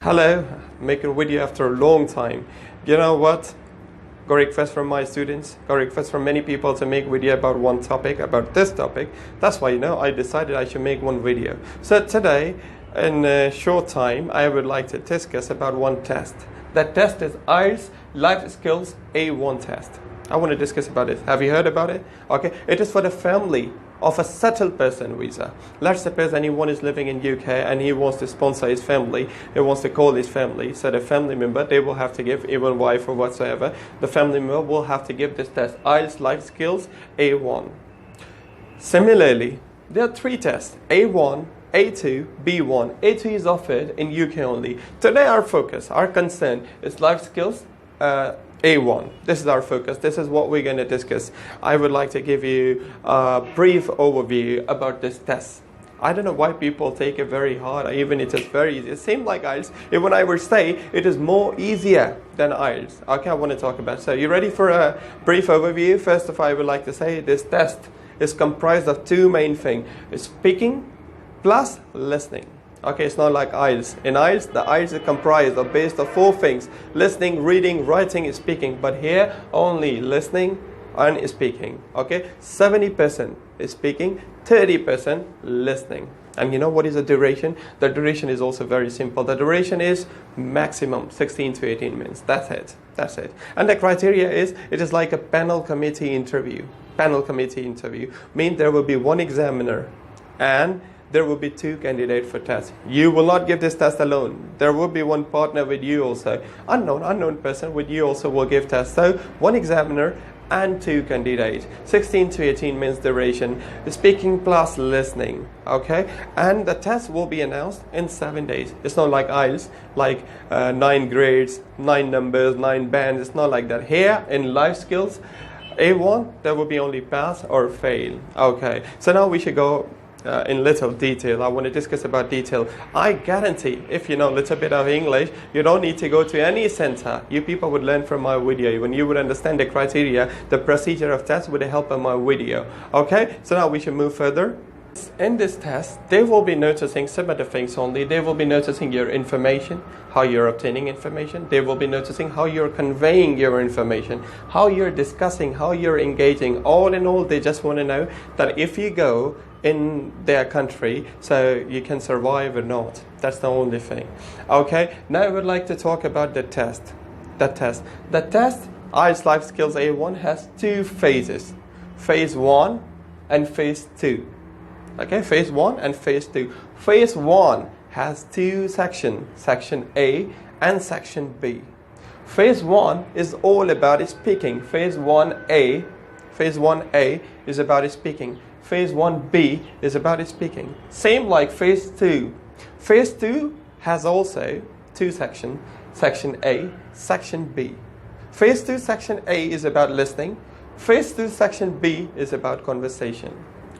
Hello, making a video after a long time. You know what? Got a request from my students, got a request from many people to make video about one topic, about this topic. That's why, I decided I should make one video. So today, in a short time, I would like to discuss about one test. That test is IELTS Life Skills A1 test. I want to discuss about it. Have you heard about it? Okay, it is for the family of a settled person visa. Let's suppose anyone is living in UK and he wants to sponsor his family, he wants to call his family, so the family member, they will have to give, even wife or whatsoever, the family member will have to give this test, IELTS Life Skills A1. Similarly, there are three tests, A1, A2, B1. A2 is offered in UK only. Today our focus, our concern is life skills A1. This is our focus. This is what we're going to discuss. I would like to give you a brief overview about this test. I don't know why people take it very hard, even it is very easy. It seems like IELTS, even I would say it is more easier than IELTS. Okay, I want to talk about. So you ready for a brief overview? First of all, I would like to say this test is comprised of two main things. Speaking plus listening. Okay, it's not like IELTS. In IELTS, the IELTS is comprised of based on four things: listening, reading, writing, speaking. But here, only listening and speaking. Okay, 70% is speaking, 30% listening. And you know what is the duration? The duration is also very simple. The duration is maximum 16 to 18 minutes. That's it. That's it. And the criteria is, it is like a panel committee interview. Panel committee interview means there will be one examiner and there will be two candidates for test. You will not give this test alone. There will be one partner with you also. Unknown person with you also will give test. So one examiner and two candidates. 16 to 18 minutes duration. Speaking plus listening. Okay? And the test will be announced in 7 days. It's not like IELTS, like 9 grades, 9 numbers, 9 bands. It's not like that. Here in life skills A1, there will be only pass or fail. Okay. So now we should go in little detail. I want to discuss about detail. I guarantee if you know a little bit of English, you don't need to go to any center. You people would learn from my video. When you would understand the criteria, the procedure of test with the help of my video. Okay, so now we should move further. In this test, they will be noticing some of the things only. They will be noticing your information, how you're obtaining information. They will be noticing how you're conveying your information, how you're discussing, how you're engaging. All in all, they just want to know that if you go in their country, so you can survive or not. That's the only thing. Okay, now I would like to talk about the test. The test, IELTS Life Skills A1 has two phases. Phase 1 and Phase 2. Okay, Phase 1 and Phase 2. Phase 1 has two sections, Section A and Section B. Phase 1 is all about speaking. Phase 1A is about speaking. Phase 1B is about speaking. Same like Phase 2. Phase 2 has also two sections, Section A, Section B. Phase 2 Section A is about listening. Phase 2 Section B is about conversation.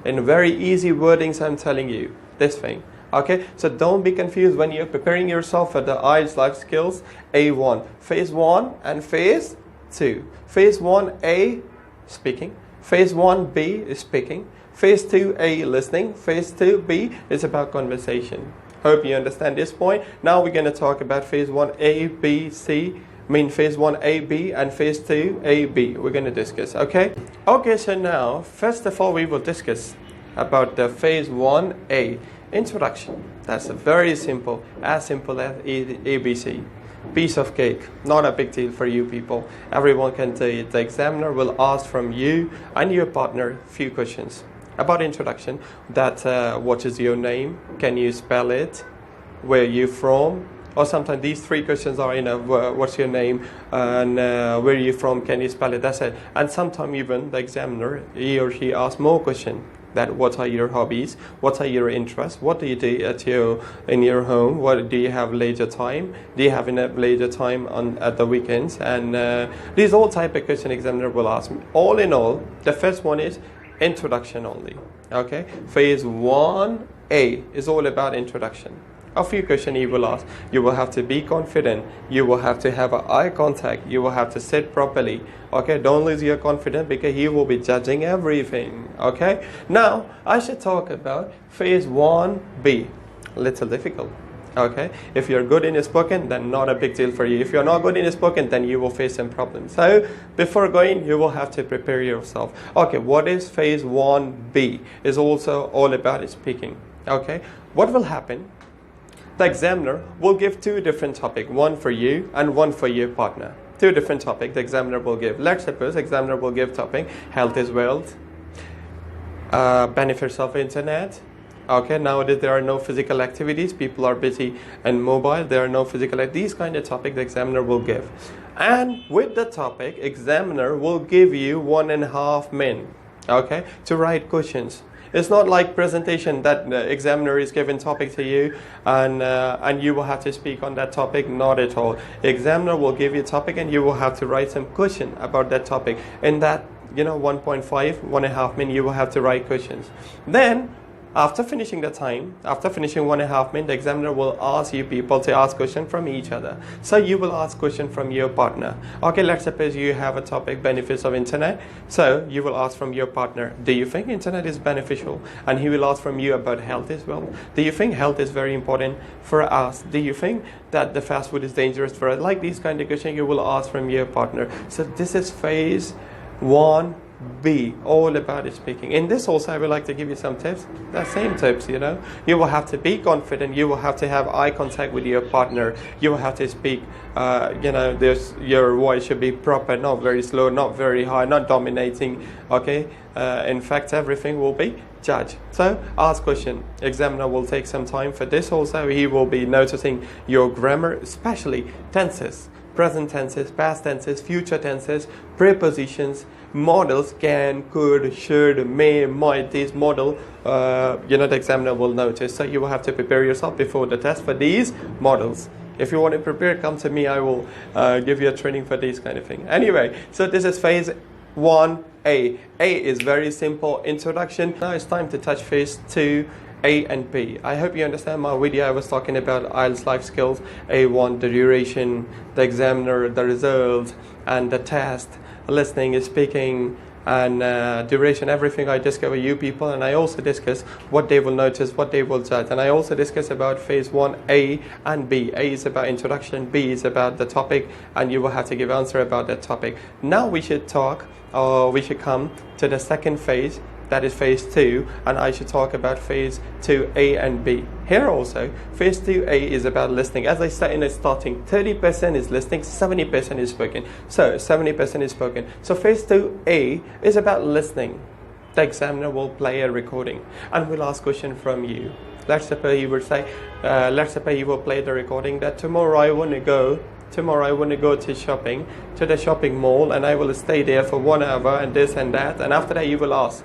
In very easy wordings, I'm telling you this thing. Okay, so don't be confused when you're preparing yourself for the IELTS Life Skills A1. Phase 1 and Phase 2. Phase 1A, speaking. Phase 1B is speaking. Phase 2A, listening. Phase 2B is about conversation. Hope you understand this point. Now we're going to talk about Phase 1A, B, C. Phase 1AB and Phase 2AB. We're going to discuss, okay? Okay, so now, first of all, we will discuss about the Phase 1A. Introduction. That's very simple. As simple as ABC. Piece of cake. Not a big deal for you people. Everyone can do it. The examiner will ask from you and your partner a few questions. About introduction, that what is your name? Can you spell it? Where are you from? Or sometimes these three questions are, what's your name and where are you from? Can you spell it? That's it. And sometimes even the examiner, he or she asks more questions. That what are your hobbies? What are your interests? What do you do in your home? What do you have leisure time? Do you have enough leisure time at the weekends? And these all type of question examiner will ask. All in all, the first one is introduction only. Okay, Phase 1A is all about introduction. A few questions he will ask. You will have to be confident. You will have to have eye contact. You will have to sit properly. Okay, don't lose your confidence because he will be judging everything. Okay, now I should talk about Phase 1B. A little difficult. Okay, if you're good in spoken, then not a big deal for you. If you're not good in spoken, then you will face some problems. So before going, you will have to prepare yourself. Okay, what is phase 1B? Is also all about speaking. Okay, what will happen? The examiner will give two different topics, one for you and one for your partner. Two different topics the examiner will give. Let's suppose examiner will give topic health is wealth, benefits of internet. Okay, nowadays there are no physical activities. People are busy and mobile. There are no physical activities. These kind of topic the examiner will give. And with the topic, examiner will give you 1.5 minutes, okay, to write questions. It's not like presentation that the examiner is giving topic to you and you will have to speak on that topic. Not at all. Examiner will give you topic and you will have to write some question about that topic. In that, 1.5 minutes, you will have to write questions. Then, after finishing the time, after finishing 1.5 minutes, the examiner will ask you people to ask questions from each other. So you will ask questions from your partner. Okay, let's suppose you have a topic, benefits of internet. So you will ask from your partner, do you think internet is beneficial? And he will ask from you about health as well. Do you think health is very important for us? Do you think that the fast food is dangerous for us? Like these kind of questions you will ask from your partner. So this is phase 1B, all about speaking. In this also I would like to give you some tips. The same tips, you will have to be confident. You will have to have eye contact with your partner. You will have to speak, your voice should be proper, not very slow, not very high, not dominating. Okay, in fact everything will be judged. So ask question. Examiner will take some time for this also. He will be noticing your grammar, especially tenses. Present tenses, past tenses, future tenses, prepositions, models, can, could, should, may, might. These model, the examiner will notice. So you will have to prepare yourself before the test for these models. If you want to prepare, come to me. I will give you a training for these kind of thing. Anyway, so this is phase 1A. A is very simple introduction. Now it's time to touch phase 2. A and B. I hope you understand my video. I was talking about IELTS Life Skills. A1, the duration, the examiner, the result, and the test, listening, speaking, and duration, everything I discuss with you people. And I also discuss what they will notice, what they will judge. And I also discuss about phase 1A and B. A is about introduction, B is about the topic, and you will have to give answer about that topic. Now we should we should come to the second phase. That is phase 2, and I should talk about phase 2A and B. Here also, phase 2A is about listening. As I said in the starting, 30% is listening, 70% is spoken. So 70% is spoken. So phase 2A is about listening. The examiner will play a recording and will ask question from you. Let's suppose he would say, he will play the recording that tomorrow I want to go to shopping, to the shopping mall, and I will stay there for 1 hour and this and that. And after that you will ask,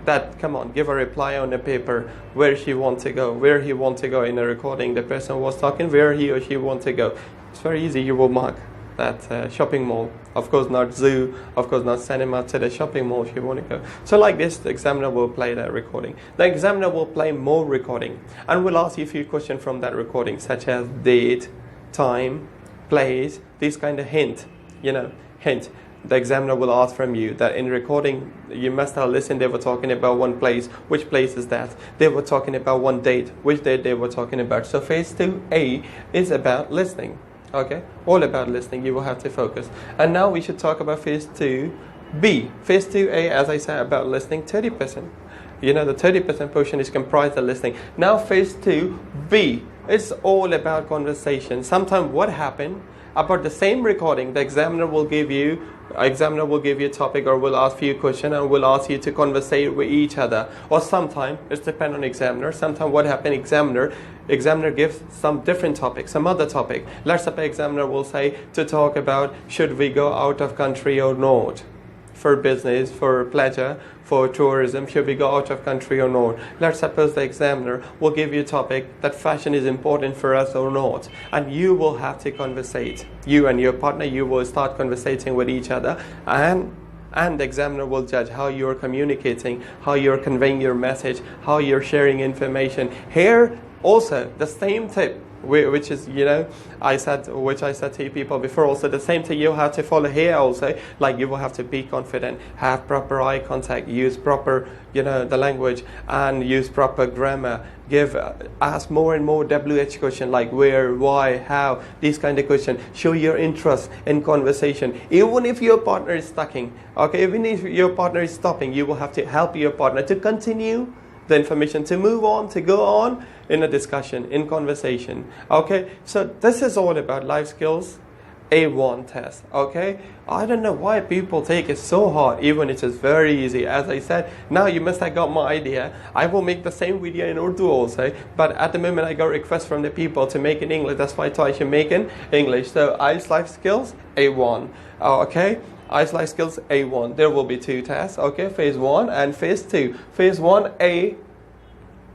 that, come on, give a reply on the paper where he want to go in the recording. The person was talking where he or she want to go. It's very easy. You will mark that shopping mall. Of course not zoo, of course not cinema, to the shopping mall if you want to go. So like this, the examiner will play that recording. The examiner will play more recording and will ask you a few questions from that recording, such as date, time, place, these kind of hint. The examiner will ask from you that in recording, you must have listened, they were talking about one place. Which place is that? They were talking about one date. Which date they were talking about? So phase 2A is about listening. Okay? All about listening. You will have to focus. And now we should talk about phase 2B. Phase 2A, as I said, about listening, 30%. The 30% portion is comprised of listening. Now phase 2B, it's all about conversation. Sometimes what happened? About the same recording, the examiner will give you a topic or will ask you a question and will ask you to conversate with each other. Or sometimes, it depends on examiner. Sometimes what happens, examiner gives some different topic, some other topic. Let's suppose examiner will say to talk about should we go out of country or not. For business, for pleasure, for tourism, should we go out of country or not? Let's suppose the examiner will give you a topic that fashion is important for us or not. And you will have to conversate. You and your partner, you will start conversating with each other, and the examiner will judge how you're communicating, how you're conveying your message, how you're sharing information. Here also, the same tip. which is, which I said to people before. Also, the same thing you have to follow here. Also, like you will have to be confident, have proper eye contact, use proper, the language, and use proper grammar. Ask more and more WH question like where, why, how, these kind of questions. Show your interest in conversation. Even if your partner is stucking, okay, even if your partner is stopping, you will have to help your partner to continue the information, to move on, to go on in a discussion, in conversation. Okay, so this is all about life skills A1 test. Okay, I don't know why people take it so hard, even it is very easy. As I said, now you must have got my idea. I will make the same video in Urdu also, but at the moment I got requests from the people to make in English. That's why I thought I should make in English. So IELTS Life Skills A1. Okay, IELTS Life Skills A1. There will be 2 tests. Okay, phase 1 and phase 2. Phase 1A,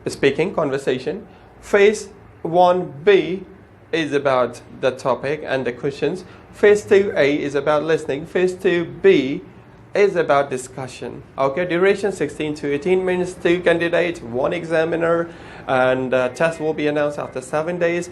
speaking, conversation. Phase 1B is about the topic and the questions. Phase 2A is about listening. Phase 2B is about discussion. Okay, duration 16 to 18 minutes, 2 candidates, 1 examiner, and test will be announced after 7 days.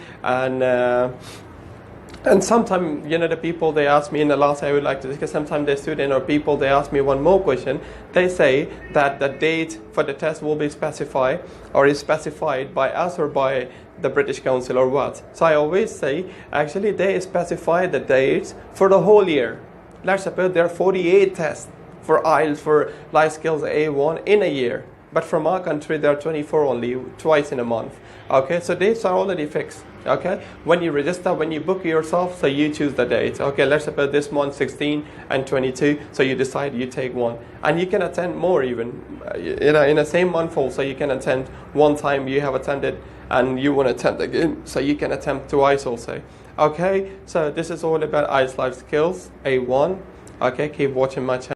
And sometimes, the people, they ask me in the last, I would like to discuss, sometimes the student or people, they ask me one more question. They say that the date for the test will be specified or is specified by us or by the British Council or what. So I always say, actually, they specify the dates for the whole year. Let's suppose there are 48 tests for IELTS, for Life Skills A1 in a year. But from our country, there are 24 only, twice in a month. Okay, so dates are already fixed. Okay, when you register, when you book yourself, so you choose the date. Okay, let's suppose this month 16 and 22, so you decide you take one. And you can attend more even. In the same month also, you can attend one time you have attended and you want to attempt again, so you can attempt twice also. Okay, so this is all about IELTS Life Skills A1. Okay, keep watching my channel.